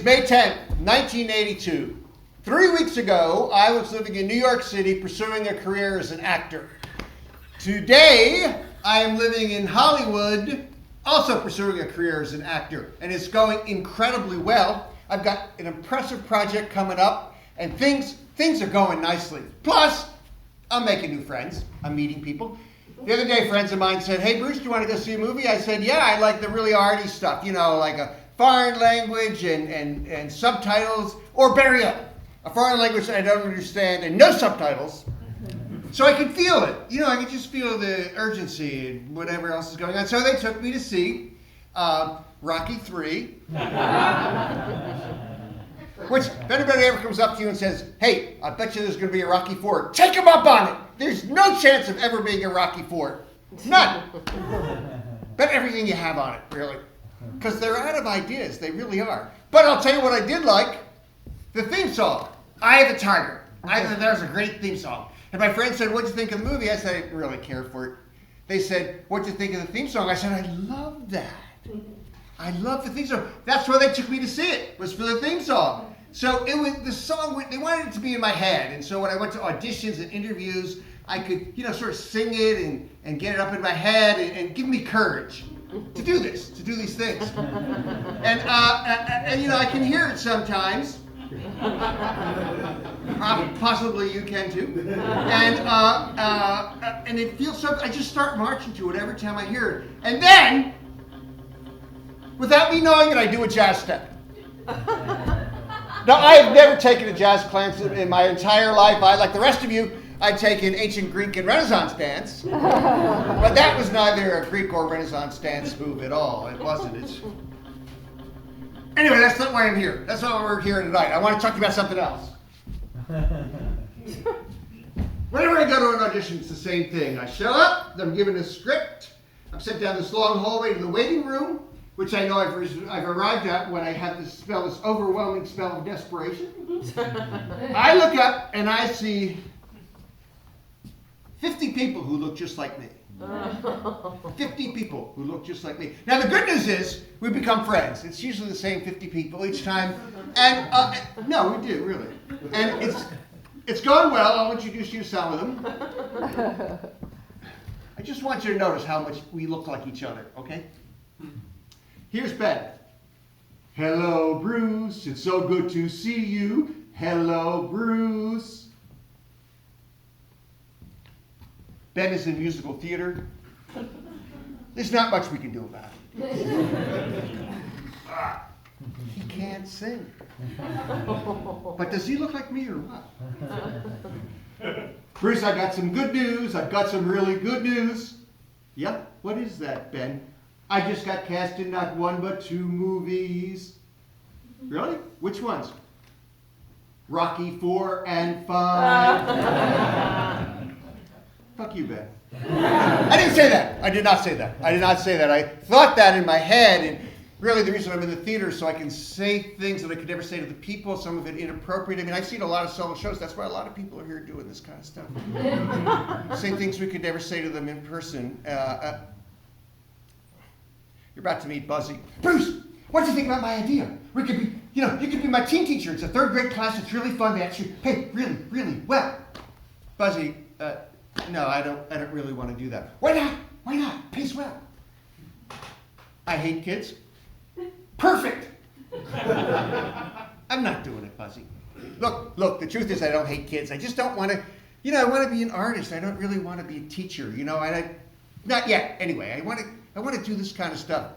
May 10th, 1982. 3 weeks ago, I was living in New York City pursuing a career as an actor. Today, I am living in Hollywood, also pursuing a career as an actor, and it's going incredibly well. I've got an impressive project coming up, and things are going nicely. Plus, I'm making new friends. I'm meeting people. The other day, friends of mine said, "Hey, Bruce, do you want to go see a movie?" I said, "Yeah, I like the really arty stuff, like a foreign language and subtitles, or better yet, a foreign language I don't understand and no subtitles, so I can feel it. I can just feel the urgency and whatever else is going on." So they took me to see Rocky III, which if anybody ever comes up to you and says, "Hey, I bet you there's going to be a Rocky IV," take them up on it. There's no chance of ever being a Rocky IV. None. Bet everything you have on it, really. Because they're out of ideas. They really are. But I'll tell you what I did like. The theme song, "Eye of the Tiger." I thought that was a great theme song. And my friend said, "What'd you think of the movie?" I said, "I didn't really care for it." They said, "What'd you think of the theme song?" I said, "I love that. I love the theme song." That's why they took me to see it, was for the theme song. So it was the song, they wanted it to be in my head. And so when I went to auditions and interviews, I could, sort of sing it and get it up in my head and give me courage to do this, to do these things. And I can hear it sometimes. Possibly you can too. And it feels so, I just start marching to it every time I hear it. And then, without me knowing it, I do a jazz step. Now, I have never taken a jazz class in my entire life. Like the rest of you, I'd taken ancient Greek and Renaissance dance. But that was neither a Greek or Renaissance dance move at all. It wasn't. Anyway, that's not why I'm here. That's not why we're here tonight. I want to talk to you about something else. Whenever I go to an audition, it's the same thing. I show up, I'm given a script, I'm sent down this long hallway to the waiting room, which I know I've arrived at when I have this overwhelming spell of desperation. I look up and I see 50 people who look just like me. 50 people who look just like me. Now the good news is we become friends. It's usually the same 50 people each time. And no, we do, really. And it's going well. I'll introduce you to some of them. I just want you to notice how much we look like each other, okay? Here's Ben. "Hello, Bruce. It's so good to see you. Hello, Bruce." Ben is in musical theater. There's not much we can do about it. He can't sing. But does he look like me or what? "Bruce, I got some good news. I've got some really good news." "Yep, what is that, Ben?" "I just got cast in not one but 2 movies." "Really? Which ones?" "Rocky IV and V." Fuck you, Ben. I didn't say that. I did not say that. I did not say that. I thought that in my head, and really the reason I'm in the theater is so I can say things that I could never say to the people, some of it inappropriate. I mean, I've seen a lot of solo shows. That's why a lot of people are here doing this kind of stuff. Say things we could never say to them in person. You're about to meet Buzzy. "Bruce, what do you think about my idea? We could be, you could be my teen teacher. It's a 3rd grade class. It's really fun. They actually pay really, really well." "Buzzy, no, I don't really want to do that." "Why not? Why not? Pays well." "I hate kids." "Perfect." "I'm not doing it, Buzzy. Look, the truth is I don't hate kids. I just don't want to, I want to be an artist. I don't really want to be a teacher, not yet. Anyway, I want to do this kind of stuff."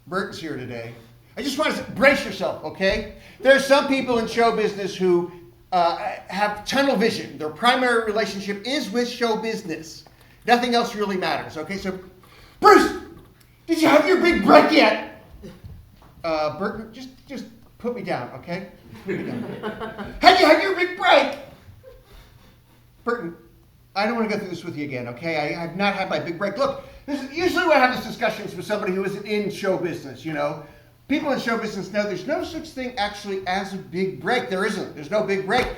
Burton's here today. I just want to brace yourself, okay? There are some people in show business who have tunnel vision. Their primary relationship is with show business. Nothing else really matters, okay? So, "Bruce, did you have your big break yet?" Burton, just put me down, okay? Put me down. "Have you had your big break?" "Burton, I don't want to go through this with you again, okay? I've not had my big break. Look, usually when I have these discussions with somebody who isn't in show business, People in show business know there's no such thing actually as a big break. There isn't. There's no big break.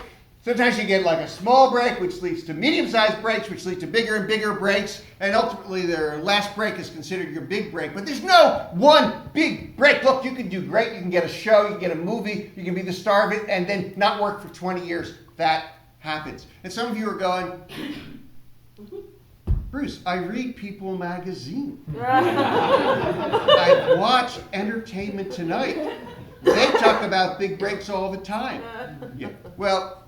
Sometimes you get like a small break, which leads to medium-sized breaks, which lead to bigger and bigger breaks, and ultimately their last break is considered your big break. But there's no one big break. Look, you can do great. You can get a show, you can get a movie, you can be the star of it, and then not work for 20 years. That happens. And some of you are going, Bruce, I read People magazine. I watch Entertainment Tonight. They talk about big breaks all the time. Yeah. Well,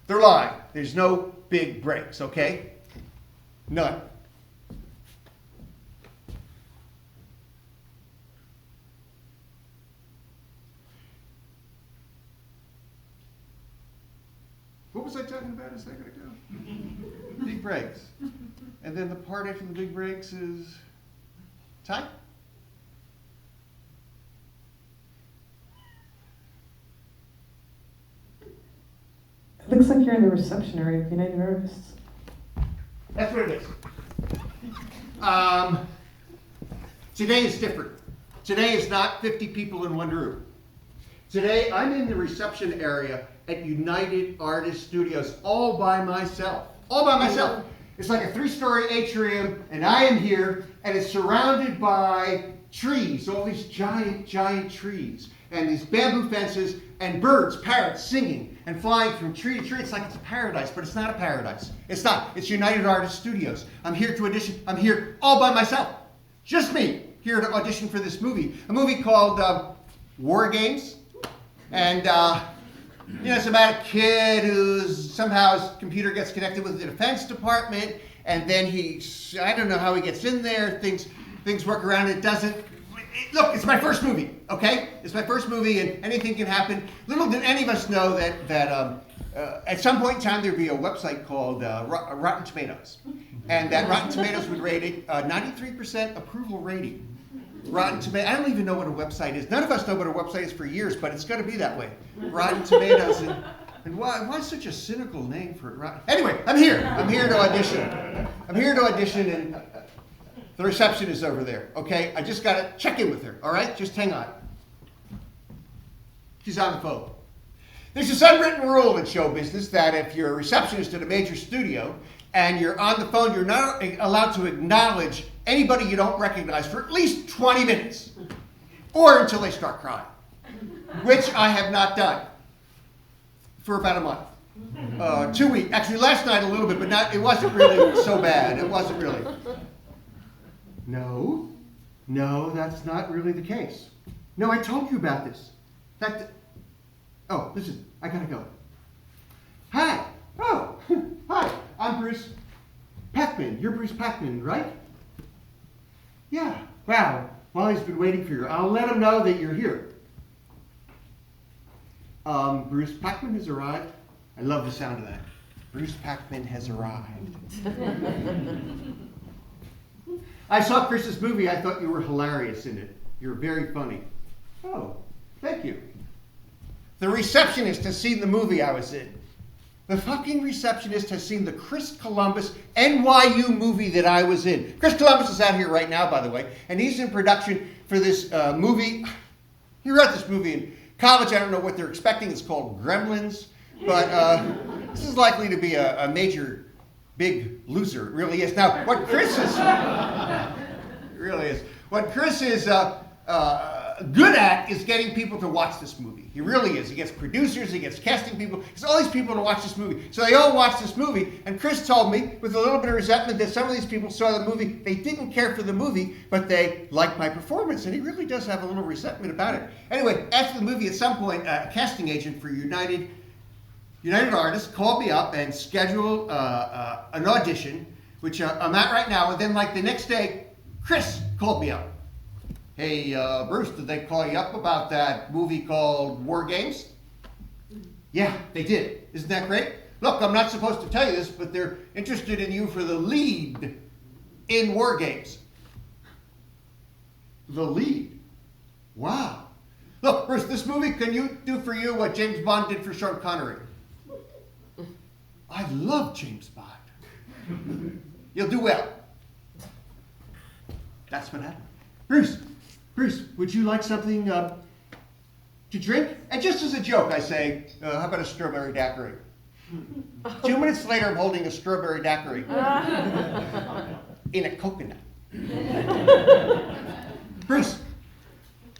they're lying. There's no big breaks, okay? None. What was I talking about a second ago? Big breaks. And then the part after the big breaks is time? It looks like you're in the reception area of United Artists. That's what it is. Today is different. Today is not 50 people in one room. Today I'm in the reception area at United Artists Studios all by myself. All by myself. It's like a 3-story atrium, and I am here, and it's surrounded by trees, all these giant, giant trees, and these bamboo fences, and birds, parrots, singing and flying from tree to tree. It's like it's a paradise, but it's not a paradise. It's not. It's United Artists Studios. I'm here to audition. I'm here all by myself. Just me, here to audition for this movie. A movie called War Games. And, it's about a kid who's somehow his computer gets connected with the Defense Department, and then I don't know how he gets in there. Things work around. It doesn't. Look, it's my first movie, okay? It's my first movie, and anything can happen. Little did any of us know that at some point in time there'd be a website called Rotten Tomatoes, and that Rotten Tomatoes would rate it 93% approval rating. Rotten Tomatoes. I don't even know what a website is. None of us know what a website is for years, but it's going to be that way. Rotten Tomatoes. And why such a cynical name for it? Anyway, I'm here. I'm here to audition. I'm here to audition, and the reception is over there, okay? I just got to check in with her, all right? Just hang on. She's on the phone. There's this unwritten rule in show business that if you're a receptionist at a major studio and you're on the phone, you're not allowed to acknowledge anybody you don't recognize for at least 20 minutes or until they start crying, which I have not done for about a month. 2 weeks. Actually, last night a little bit, but it wasn't really so bad. It wasn't really. No, that's not really the case. No, I told you about this. Listen, I gotta go. Hi. Oh, hi. I'm Bruce Packman. You're Bruce Packman, right? Yeah. Wow. Wally's been waiting for you. I'll let him know that you're here. Bruce Packman has arrived. I love the sound of that. Bruce Packman has arrived. I saw Chris's movie. I thought you were hilarious in it. You're very funny. Oh, thank you. The receptionist has seen the movie I was in. The fucking receptionist has seen the Chris Columbus NYU movie that I was in. Chris Columbus is out here right now, by the way, and he's in production for this movie. He wrote this movie in college. I don't know what they're expecting. It's called Gremlins, but this is likely to be a major big loser. It really is. Now, what Chris is, it really is. What Chris is good at is getting people to watch this movie. He really is. He gets producers, he gets casting people, he gets all these people to watch this movie. So they all watch this movie, and Chris told me, with a little bit of resentment, that some of these people saw the movie, they didn't care for the movie, but they liked my performance, and he really does have a little resentment about it. Anyway, after the movie, at some point, a casting agent for United Artists called me up and scheduled an audition, which I'm at right now, and then like the next day, Chris called me up. Hey, Bruce, did they call you up about that movie called War Games? Yeah, they did. Isn't that great? Look, I'm not supposed to tell you this, but they're interested in you for the lead in War Games. The lead? Wow. Look, Bruce, this movie, can you do for you what James Bond did for Sean Connery? I love James Bond. You'll do well. That's what happened. Bruce, would you like something to drink? And just as a joke, I say, how about a strawberry daiquiri? 2 minutes later, I'm holding a strawberry daiquiri in a coconut. Bruce,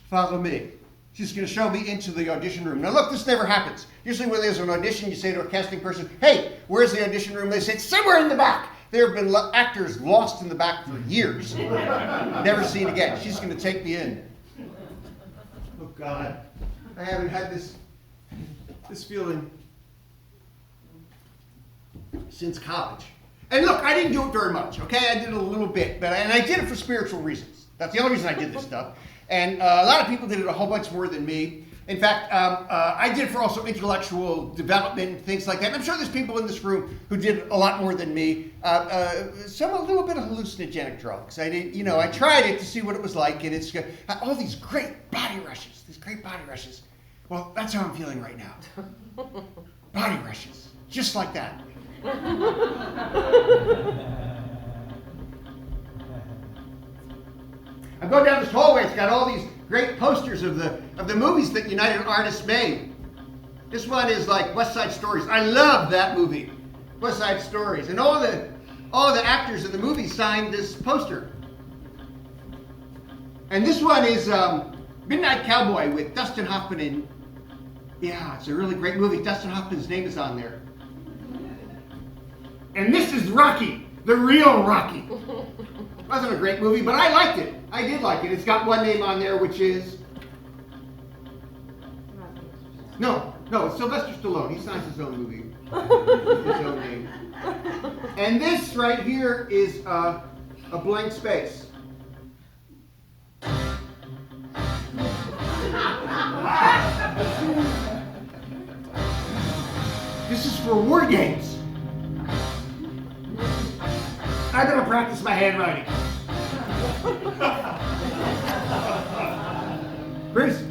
follow me. She's going to show me into the audition room. Now look, this never happens. Usually when there's an audition, you say to a casting person, hey, where's the audition room? They say, it's somewhere in the back. There have been actors lost in the back for years. Never seen again. She's going to take me in. Oh, God. I haven't had this feeling since college. And look, I didn't do it very much, okay? I did it a little bit, and I did it for spiritual reasons. That's the only reason I did this stuff. And a lot of people did it a whole bunch more than me. In fact, I did it for also intellectual development and things like that. And I'm sure there's people in this room who did a lot more than me. Some a little bit of hallucinogenic drugs. I did, I tried it to see what it was like, and it's all these great body rushes. Well, that's how I'm feeling right now. Body rushes, just like that. I'm going down this hallway. It's got all these great posters of the movies that United Artists made. This one is like West Side Stories. I love that movie, West Side Stories, and all the actors in the movie signed this poster. And this one is Midnight Cowboy with Dustin Hoffman in. Yeah, it's a really great movie. Dustin Hoffman's name is on there. And this is Rocky, the real Rocky. Wasn't a great movie, but I liked it. I did like it. It's got one name on there, which is... No, it's Sylvester Stallone. He signs his own movie. His own name. And this right here is a blank space. This is for war games. I gotta practice my handwriting. Bruce,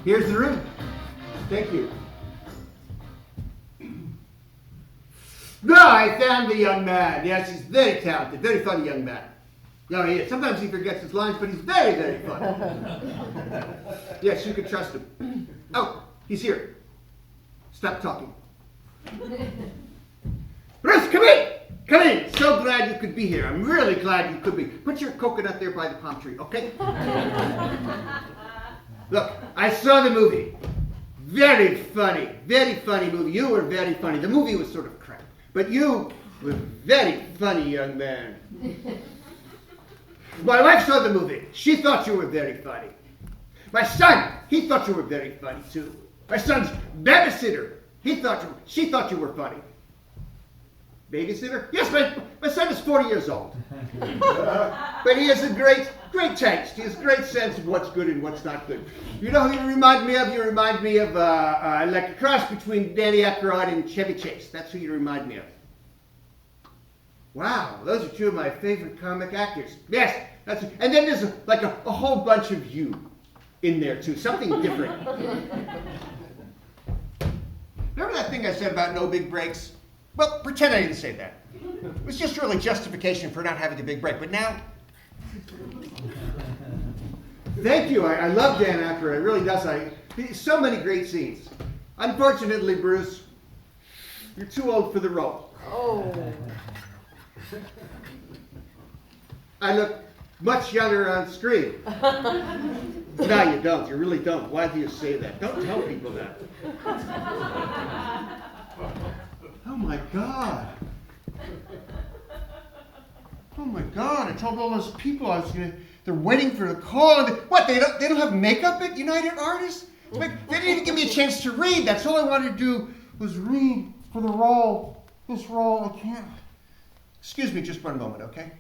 here's the room. Thank you. No, I found the young man. Yes, he's very talented, very funny young man. No, he is. Sometimes he forgets his lines, but he's very, very funny. Yes, you can trust him. Oh, he's here. Stop talking. Bruce, come in! Come in! So glad you could be here. I'm really glad you could be. Put your coconut there by the palm tree, okay? Look, I saw the movie. Very funny movie. You were very funny. The movie was sort of crap, but you were very funny, young man. My wife saw the movie. She thought you were very funny. My son, he thought you were very funny too. My son's babysitter, she thought you were funny. Babysitter? Yes, my son is 40 years old. But he has a great taste. He has a great sense of what's good and what's not good. You know who you remind me of? You remind me of like a cross between Danny Aykroyd and Chevy Chase. That's who you remind me of. Wow, those are two of my favorite comic actors. Yes, and then there's a whole bunch of you in there too, something different. Remember that thing I said about no big breaks? Well, pretend I didn't say that. It was just really justification for not having a big break, but now... Thank you, I love Dan Aykroyd, it really does. So many great scenes. Unfortunately, Bruce, you're too old for the role. Oh. I look much younger on screen. No, you don't. You really don't. Why do you say that? Don't tell people that. Oh my God. Oh my God. I told all those people they're waiting for the call. What, they don't have makeup at United Artists? They didn't even give me a chance to read. That's all I wanted to do was read for the role. This role, I can't. Excuse me just 1 moment, okay?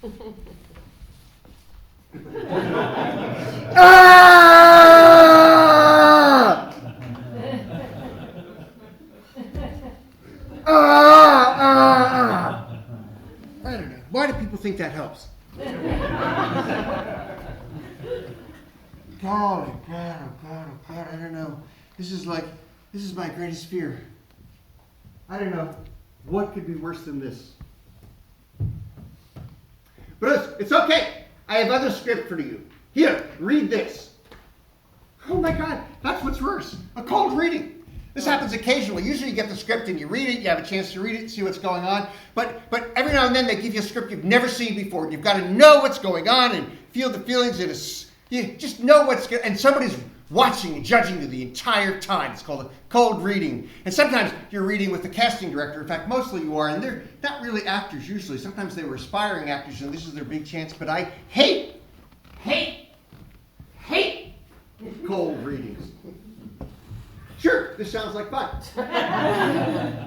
I don't know. Why do people think that helps? God, I don't know. This is my greatest fear. I don't know. What could be worse than this? Bruce, it's okay. I have other script for you. Here, read this. Oh my God, that's what's worse. A cold reading. This happens occasionally. Usually you get the script and you read it, you have a chance to read it and see what's going on. But every now and then they give you a script you've never seen before. And you've got to know what's going on and feel the feelings. And you just know what's going on. And somebody's watching and judging you the entire time. It's called a cold reading. And sometimes you're reading with the casting director. In fact, mostly you are. And they're not really actors usually. Sometimes they were aspiring actors and this is their big chance. But I hate cold readings. Sure, this sounds like fun.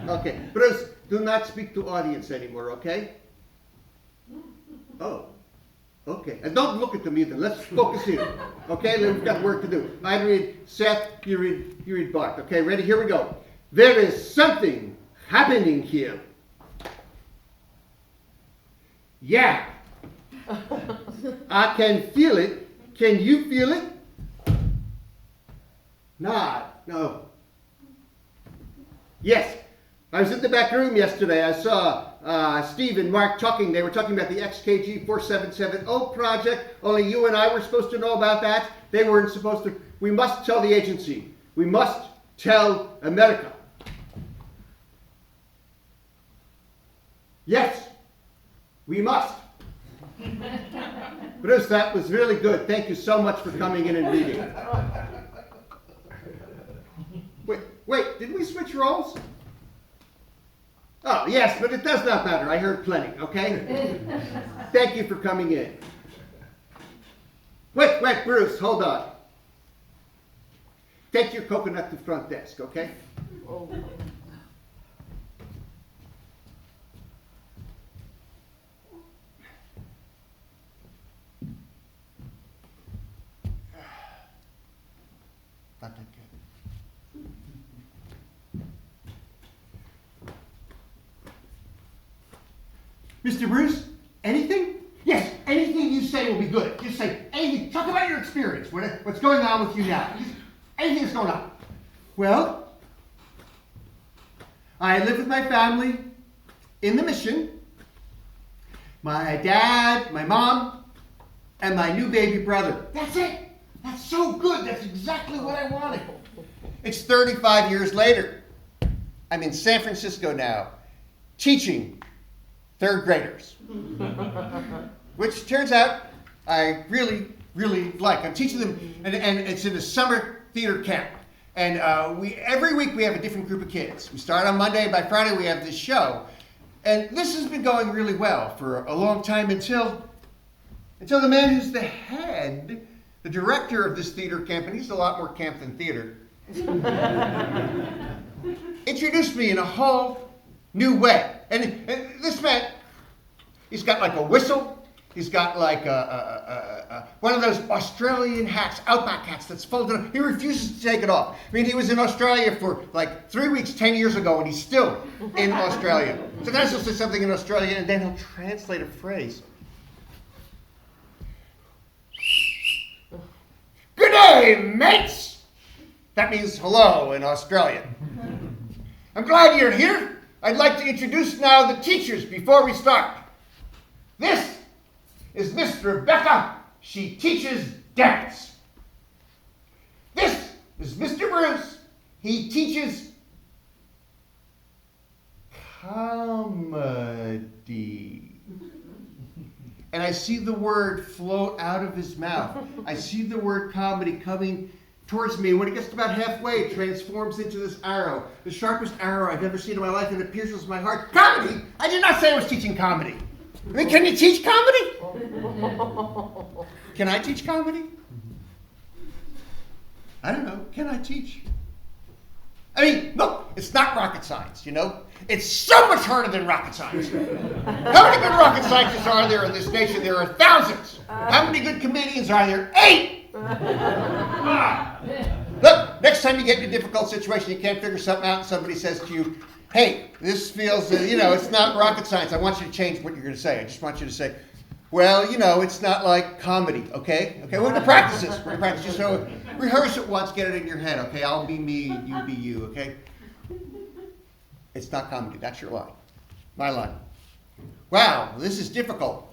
Okay, Bruce, do not speak to audience anymore, okay? Oh, okay. And don't look at them either. Let's focus here. Okay, we've got work to do. I read Seth, you read Bart. Okay, ready? Here we go. There is something happening here. Yeah. I can feel it. Can you feel it? Nod. No. Yes. I was in the back room yesterday. I saw Steve and Mark talking. They were talking about the XKG 4770 project. Only you and I were supposed to know about that. They weren't supposed to. We must tell the agency. We must tell America. Yes. We must. Bruce, that was really good. Thank you so much for coming in and reading. Wait, did we switch roles? Oh, yes, but it does not matter. I heard plenty, okay? Thank you for coming in. Wait, Bruce, hold on. Take your coconut to front desk, okay? Oh. Not that good. Mr. Bruce, anything? Yes, anything you say will be good. Just say anything. Talk about your experience. What's going on with you now? Anything that's going on. Well, I live with my family in the mission. My dad, my mom, and my new baby brother. That's it. That's so good. That's exactly what I wanted. It's 35 years later. I'm in San Francisco now, teaching third graders. Which turns out I really, really like. I'm teaching them, and it's in a summer theater camp. And every week we have a different group of kids. We start on Monday, and by Friday we have this show. And this has been going really well for a long time until the man who's the head, the director of this theater camp, and he's a lot more camp than theater, introduced me in a whole new way. And this man, he's got like a whistle. He's got like one of those Australian hats, outback hats that's folded up. He refuses to take it off. I mean, he was in Australia for like 3 weeks, 10 years ago, and he's still in Australia. Sometimes he'll say something in Australia, and then he'll translate a phrase. Good day, mates! That means hello in Australian. I'm glad you're here. I'd like to introduce now the teachers before we start. This is Miss Rebecca. She teaches dance. This is Mr. Bruce. He teaches comedy. And I see the word float out of his mouth. I see the word comedy coming towards me. When it gets about halfway, it transforms into this arrow, the sharpest arrow I've ever seen in my life, and it pierces my heart. Comedy! I did not say I was teaching comedy. I mean, can you teach comedy? Can I teach comedy? I don't know. Can I teach? I mean, look, it's not rocket science, you know? It's so much harder than rocket science. How many good rocket scientists are there in this nation? There are thousands. How many good comedians are there? 8! Look, next time you get in a difficult situation, you can't figure something out, and somebody says to you, hey, this feels, it's not rocket science. I want you to change what you're going to say. I just want you to say, well, it's not like comedy, okay? Okay, we're going to practice this. We're going to practice this. So rehearse it once, get it in your head, okay? I'll be me, you be you, okay? It's not comedy. That's your line. My line. Wow, this is difficult.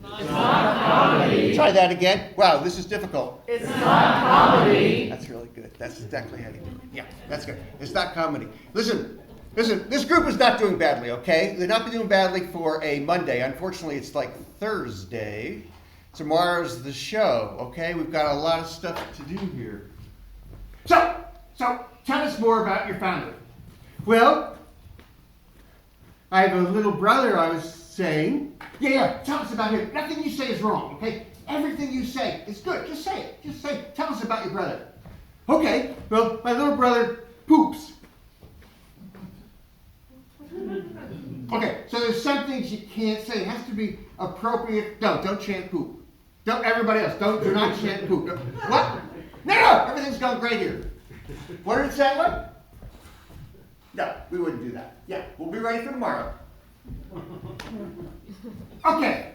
It's not comedy. Try that again. Wow, this is difficult. It's not comedy. That's really good. That's exactly how you do it. Yeah, that's good. It's not comedy. Listen, this group is not doing badly, okay? They're not doing badly for a Monday. Unfortunately, it's like Thursday. Tomorrow's the show, okay? We've got a lot of stuff to do here. So tell us more about your family. Well, I have a little brother, I was saying. Yeah, tell us about him. Nothing you say is wrong, okay? Everything you say is good. Just say it. Just say, tell us about your brother. Okay, well, my little brother poops. Okay, so there's some things you can't say. It has to be appropriate. Don't chant poop. Don't, everybody else, do not chant poop. What? No, everything's going great here. What did it sound like? No, we wouldn't do that. Yeah, we'll be ready for tomorrow. Okay.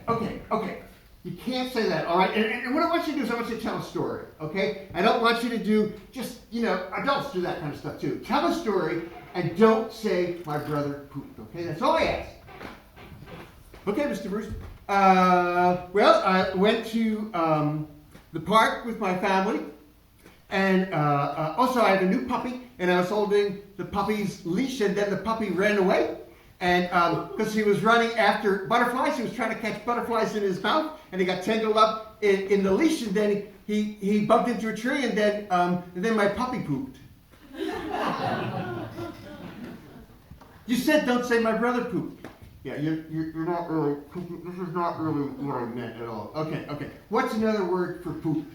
You can't say that, all right? And what I want you to do is I want you to tell a story, okay? I don't want you to do just, adults do that kind of stuff too. Tell a story and don't say my brother pooped, okay? That's all I ask. Okay, Mr. Bruce. Well, I went to the park with my family, and also I had a new puppy, and I was holding the puppy's leash, and then the puppy ran away. And because he was running after butterflies, he was trying to catch butterflies in his mouth, and he got tangled up in the leash, and then he bumped into a tree, and then my puppy pooped. You said don't say my brother pooped. Yeah, you're not really, this is not really what I meant at all. Okay. What's another word for poop?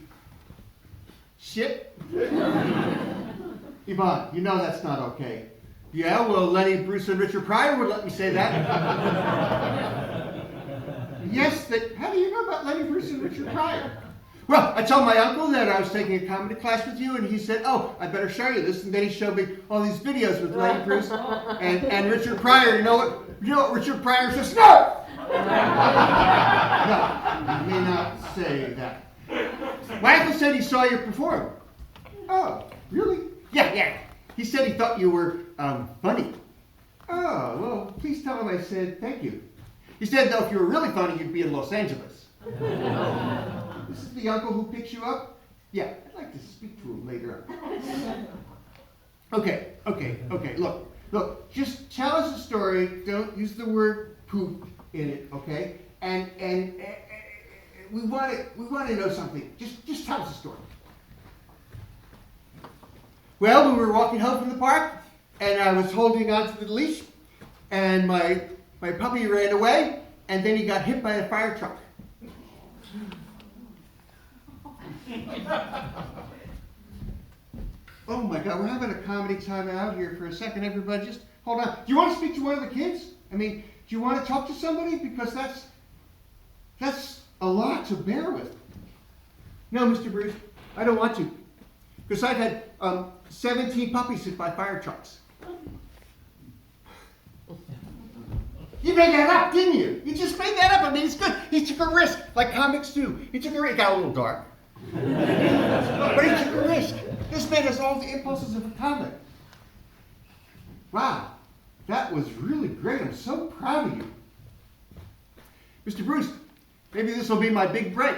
Shit? Yvonne, you know that's not okay. Yeah, well, Lenny, Bruce, and Richard Pryor would let me say that. Yes, how do you know about Lenny, Bruce, and Richard Pryor? Well, I told my uncle that I was taking a comedy class with you, and he said, oh, I better show you this. And then he showed me all these videos with Lenny, Bruce, and Richard Pryor. You know what Richard Pryor says? No! No, you may not say that. My uncle said he saw you perform. Oh, really? Yeah. He said he thought you were funny. Oh, well, please tell him I said thank you. He said, though, if you were really funny, you'd be in Los Angeles. This is the uncle who picks you up? Yeah, I'd like to speak to him later on. Okay, look, just tell us a story. Don't use the word poop in it, okay? And we want to know something. Just tell us a story. Well, we were walking home from the park, and I was holding onto the leash, and my puppy ran away, and then he got hit by a fire truck. Oh my God, we're having a comedy time out here for a second. Everybody just hold on. Do you want to speak to one of the kids? I mean, do you want to talk to somebody? Because that's a lot to bear with. No, Mr. Bruce, I don't want to. Because I've had 17 puppies hit by fire trucks. You made that up, didn't you? You just made that up. I mean, it's good. He took a risk, like comics do. He took a risk. It got a little dark. But he took a risk. This man has all the impulses of a comic. Wow. That was really great. I'm so proud of you. Mr. Bruce, maybe this will be my big break.